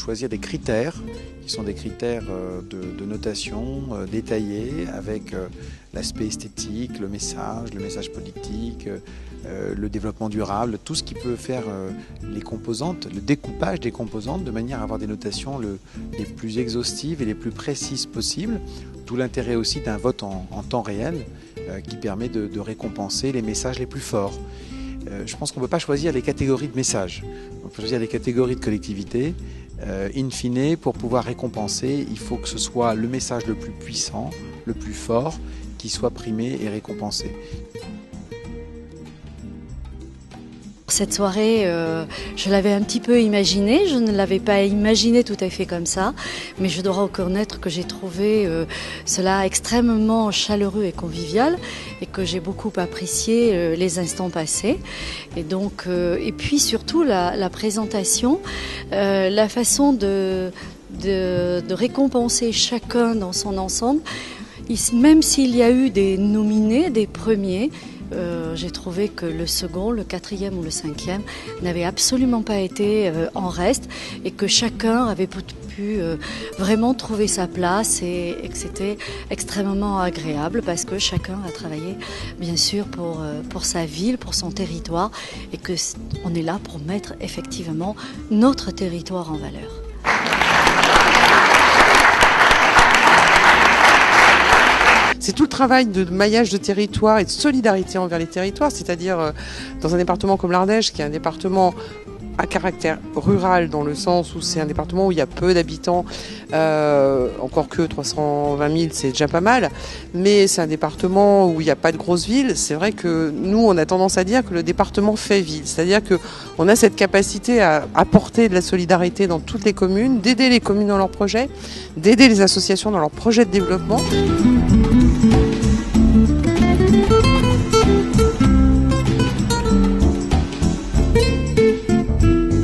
choisir des critères qui sont des critères de notation détaillés avec l'aspect esthétique, le message politique, le développement durable, tout ce qui peut faire les composantes, le découpage des composantes de manière à avoir des notations les plus exhaustives et les plus précises possibles. D'où l'intérêt aussi d'un vote en temps réel qui permet de récompenser les messages les plus forts. Je pense qu'on ne peut pas choisir les catégories de messages. On peut choisir les catégories de collectivités. In fine, pour pouvoir récompenser, il faut que ce soit le message le plus puissant, le plus fort, qui soit primé et récompensé. Cette soirée, je l'avais un petit peu imaginée, je ne l'avais pas imaginée tout à fait comme ça, mais je dois reconnaître que j'ai trouvé cela extrêmement chaleureux et convivial et que j'ai beaucoup apprécié les instants passés. Et donc, et puis surtout la présentation, la façon de récompenser chacun dans son ensemble, même s'il y a eu des nominés, des premiers. J'ai trouvé que le second, le quatrième ou le cinquième n'avaient absolument pas été en reste et que chacun avait pu vraiment trouver sa place et que c'était extrêmement agréable parce que chacun a travaillé bien sûr pour sa ville, pour son territoire et qu'on est là pour mettre effectivement notre territoire en valeur. C'est tout le travail de maillage de territoire et de solidarité envers les territoires, c'est-à-dire dans un département comme l'Ardèche, qui est un département à caractère rural dans le sens où c'est un département où il y a peu d'habitants, encore que 320 000 c'est déjà pas mal, mais c'est un département où il n'y a pas de grosses villes. C'est vrai que nous on a tendance à dire que le département fait ville, c'est-à-dire qu'on a cette capacité à apporter de la solidarité dans toutes les communes, d'aider les communes dans leurs projets, d'aider les associations dans leurs projets de développement.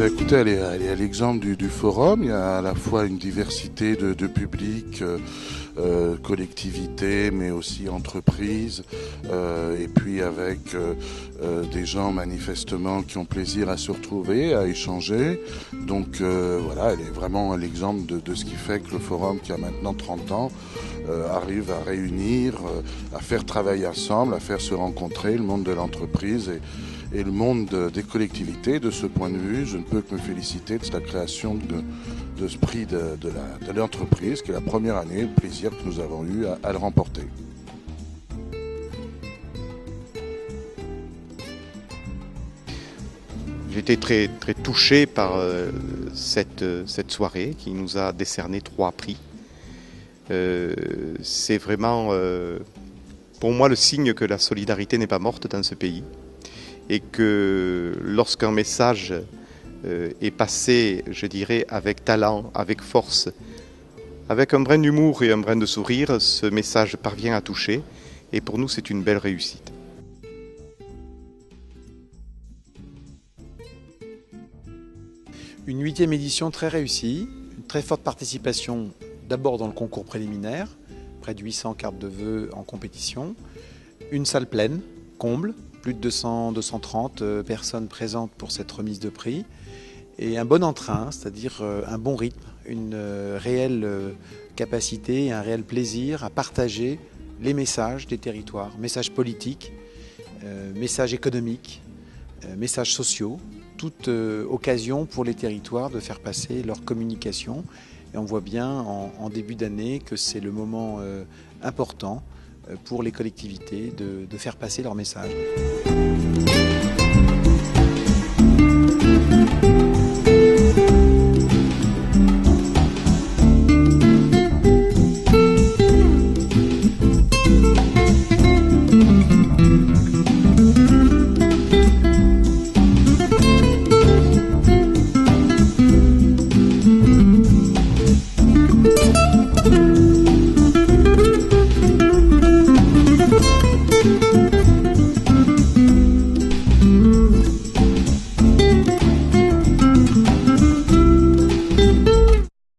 Écoutez, elle est à l'exemple du forum. Il y a à la fois une diversité de publics, collectivités, mais aussi entreprises, et puis avec des gens manifestement qui ont plaisir à se retrouver, à échanger. Donc voilà, elle est vraiment l'exemple de ce qui fait que le forum, qui a maintenant 30 ans, arrive à réunir, à faire travailler ensemble, à faire se rencontrer le monde de l'entreprise et le monde des collectivités. De ce point de vue, je ne peux que me féliciter de la création de ce prix de l'entreprise, qui est la première année, le plaisir que nous avons eu à le remporter. J'ai été très touché par cette soirée qui nous a décerné 3 prix. C'est vraiment pour moi le signe que la solidarité n'est pas morte dans ce pays et que lorsqu'un message est passé, je dirais, avec talent, avec force, avec un brin d'humour et un brin de sourire, ce message parvient à toucher et pour nous c'est une belle réussite. Une 8e édition très réussie, une très forte participation d'abord dans le concours préliminaire, près de 800 cartes de vœux en compétition, une salle pleine, comble, plus de 230 personnes présentes pour cette remise de prix, et un bon entrain, c'est-à-dire un bon rythme, une réelle capacité et un réel plaisir à partager les messages des territoires, messages politiques, messages économiques, messages sociaux, toute occasion pour les territoires de faire passer leur communication. Et on voit bien en début d'année que c'est le moment important pour les collectivités de faire passer leur message.